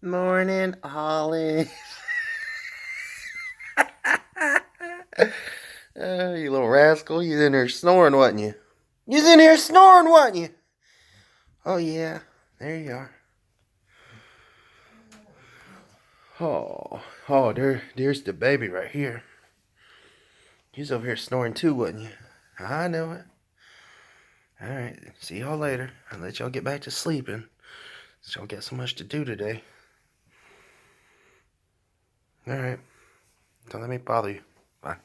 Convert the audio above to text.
Morning, Olive. You little rascal. You was in there snoring, wasn't you? You was in here snoring, wasn't you? Oh, yeah. There you are. There's the baby right here. He's over here snoring too, wasn't you? I know it. All right. See y'all later. I'll let y'all get back to sleeping. Y'all got so much to do today. All right. Don't let me bother you. Bye.